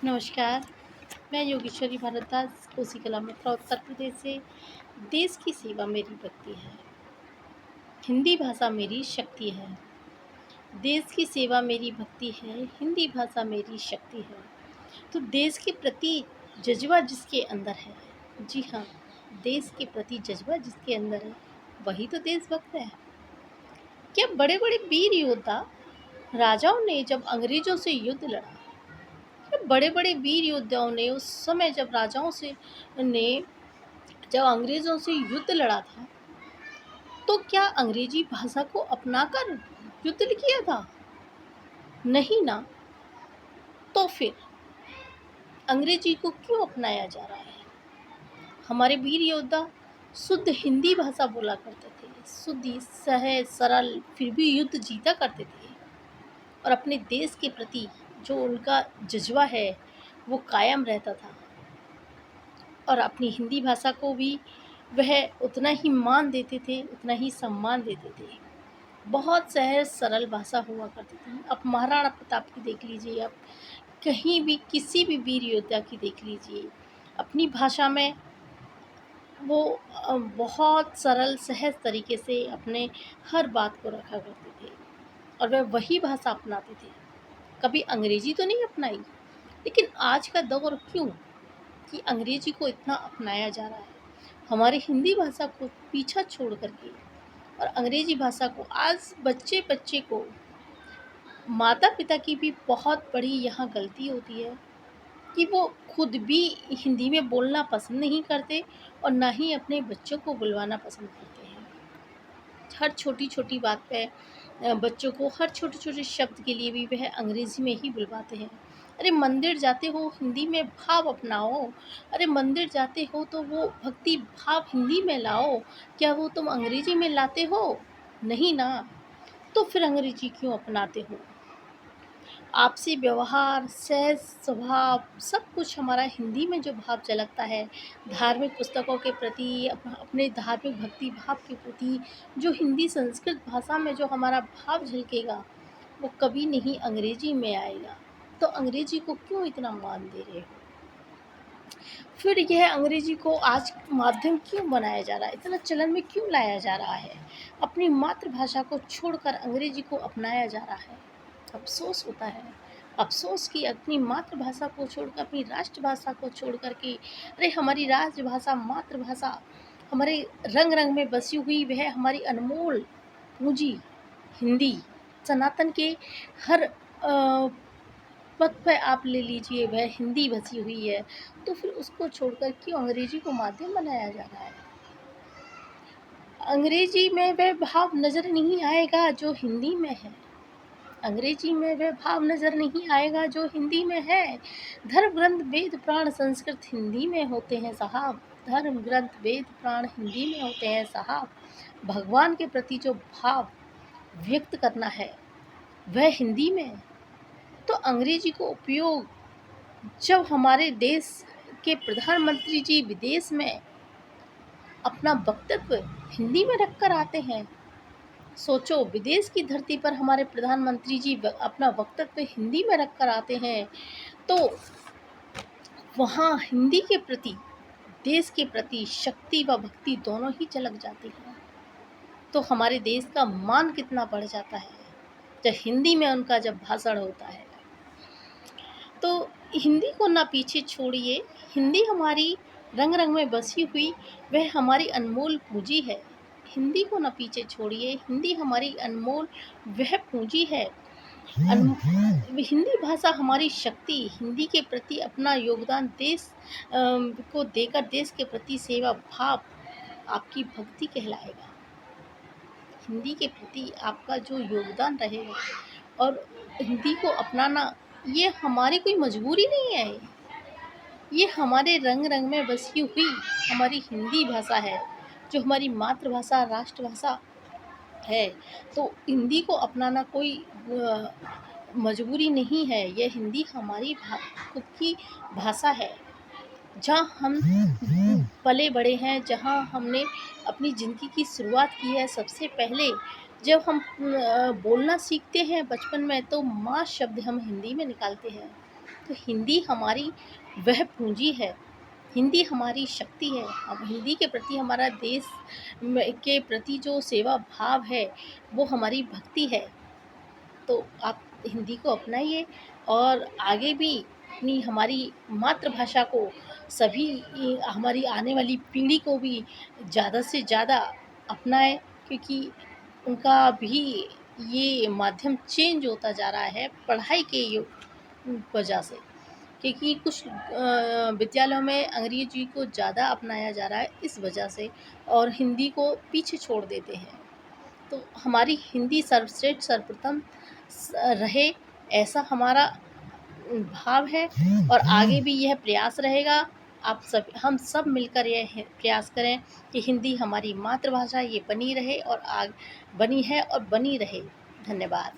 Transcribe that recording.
नमस्कार, मैं योगेश्वरी भारद्वाज कोसीकला मथुरा उत्तर प्रदेश से। देश की सेवा मेरी भक्ति है, हिंदी भाषा मेरी शक्ति है। देश की सेवा मेरी भक्ति है, हिंदी भाषा मेरी शक्ति है। तो देश के प्रति जज्बा जिसके अंदर है, जी हाँ, देश के प्रति जज्बा जिसके अंदर है, वही तो देशभक्त है। क्या बड़े बड़े वीर योद्धा राजाओं ने जब अंग्रेजों से युद्ध लड़ा, बड़े बड़े वीर योद्धाओं ने उस समय जब राजाओं से ने जब अंग्रेज़ों से युद्ध लड़ा था, तो क्या अंग्रेजी भाषा को अपनाकर युद्ध किया था? नहीं ना। तो फिर अंग्रेजी को क्यों अपनाया जा रहा है? हमारे वीर योद्धा शुद्ध हिंदी भाषा बोला करते थे, शुद्ध सहज सरल, फिर भी युद्ध जीता करते थे और अपने देश के प्रति जो उनका जज्बा है वो कायम रहता था और अपनी हिंदी भाषा को भी वह उतना ही मान देते थे, उतना ही सम्मान देते थे। बहुत सहज सरल भाषा हुआ करती थी। अब महाराणा प्रताप की देख लीजिए, आप कहीं भी किसी भी वीर योद्धा की देख लीजिए, अपनी भाषा में वो बहुत सरल सहज तरीके से अपने हर बात को रखा करते थे और वह वही भाषा अपनाते थे। कभी अंग्रेजी तो नहीं अपनाई, लेकिन आज का दौर क्यों कि अंग्रेजी को इतना अपनाया जा रहा है, हमारी हिंदी भाषा को पीछा छोड़ करके और अंग्रेजी भाषा को आज बच्चे बच्चे को माता पिता की भी बहुत बड़ी यहाँ गलती होती है कि वो खुद भी हिंदी में बोलना पसंद नहीं करते और ना ही अपने बच्चों को बुलवाना पसंद करते हैं। हर छोटी छोटी बात पे बच्चों को हर छोटे छोटे शब्द के लिए भी वह अंग्रेज़ी में ही बुलवाते हैं। अरे मंदिर जाते हो हिंदी में भाव अपनाओ, अरे मंदिर जाते हो तो वो भक्ति भाव हिंदी में लाओ, क्या वो तुम अंग्रेज़ी में लाते हो? नहीं ना। तो फिर अंग्रेज़ी क्यों अपनाते हो? आपसी व्यवहार, सहज स्वभाव सब कुछ हमारा हिंदी में जो भाव झलकता है, धार्मिक पुस्तकों के प्रति, अपने धार्मिक भक्ति भाव के प्रति जो हिंदी संस्कृत भाषा में जो हमारा भाव झलकेगा, वो कभी नहीं अंग्रेजी में आएगा। तो अंग्रेजी को क्यों इतना मान दे रहे हो? फिर यह अंग्रेजी को आज माध्यम क्यों बनाया जा रहा है, इतना चलन में क्यों लाया जा रहा है? अपनी मातृभाषा को छोड़कर अंग्रेजी को अपनाया जा रहा है। अफ़सोस होता है, अफ़सोस कि अपनी मातृभाषा को छोड़कर, अपनी राष्ट्रभाषा को छोड़ कर के, अरे हमारी राजभाषा, मातृभाषा हमारे रंग-रंग में बसी हुई वह हमारी अनमोल पूँजी हिंदी, सनातन के हर पद पे आप ले लीजिए वह हिंदी बसी हुई है, तो फिर उसको छोड़कर क्यों अंग्रेजी को माध्यम बनाया जा रहा है? अंग्रेजी में वह भाव नज़र नहीं आएगा जो हिंदी में है। अंग्रेजी में वह भाव नज़र नहीं आएगा जो हिंदी में है। धर्म ग्रंथ वेद पुराण संस्कृत हिंदी में होते हैं साहब, धर्म ग्रंथ वेद पुराण हिंदी में होते हैं साहब। भगवान के प्रति जो भाव व्यक्त करना है वह हिंदी में। तो अंग्रेजी को उपयोग जब हमारे देश के प्रधानमंत्री जी विदेश में अपना वक्तव्य हिंदी में रखकर आते हैं, सोचो विदेश की धरती पर हमारे प्रधानमंत्री जी अपना वक्तव्य हिंदी में रखकर आते हैं, तो वहाँ हिंदी के प्रति, देश के प्रति शक्ति व भक्ति दोनों ही झलक जाती है। तो हमारे देश का मान कितना बढ़ जाता है जब हिंदी में उनका जब भाषण होता है। तो हिंदी को ना पीछे छोड़िए, हिंदी हमारी रंग रंग में बसी हुई वह हमारी अनमोल पूंजी है। हिंदी को ना पीछे छोड़िए, हिंदी हमारी अनमोल वह पूंजी है। हिंदी भाषा हमारी शक्ति, हिंदी के प्रति अपना योगदान देश को देकर देश के प्रति सेवा भाव आपकी भक्ति कहलाएगा। हिंदी के प्रति आपका जो योगदान रहेगा और हिंदी को अपनाना ये हमारी कोई मजबूरी नहीं है, ये हमारे रंग रंग में बसी हुई हमारी हिंदी भाषा है जो हमारी मातृभाषा राष्ट्रभाषा है। तो हिंदी को अपनाना कोई मजबूरी नहीं है, यह हिंदी हमारी खुद की भाषा है जहाँ हम पले बड़े हैं, जहाँ हमने अपनी ज़िंदगी की शुरुआत की है। सबसे पहले जब हम बोलना सीखते हैं बचपन में तो माँ शब्द हम हिंदी में निकालते हैं। तो हिंदी हमारी वह पूंजी है, हिंदी हमारी शक्ति है। अब हिंदी के प्रति हमारा देश के प्रति जो सेवा भाव है, वो हमारी भक्ति है। तो आप हिंदी को अपनाइए और आगे भी अपनी हमारी मातृभाषा को सभी हमारी आने वाली पीढ़ी को भी ज़्यादा से ज़्यादा अपनाएं, क्योंकि उनका भी ये माध्यम चेंज होता जा रहा है पढ़ाई के वजह से। क्योंकि कुछ विद्यालयों में अंग्रेजी को ज़्यादा अपनाया जा रहा है इस वजह से, और हिंदी को पीछे छोड़ देते हैं। तो हमारी हिंदी सर्वश्रेष्ठ सर्वप्रथम रहे, ऐसा हमारा भाव है, और आगे भी यह प्रयास रहेगा। आप सब हम सब मिलकर यह प्रयास करें कि हिंदी हमारी मातृभाषा ये बनी रहे और बनी है और बनी रहे। धन्यवाद।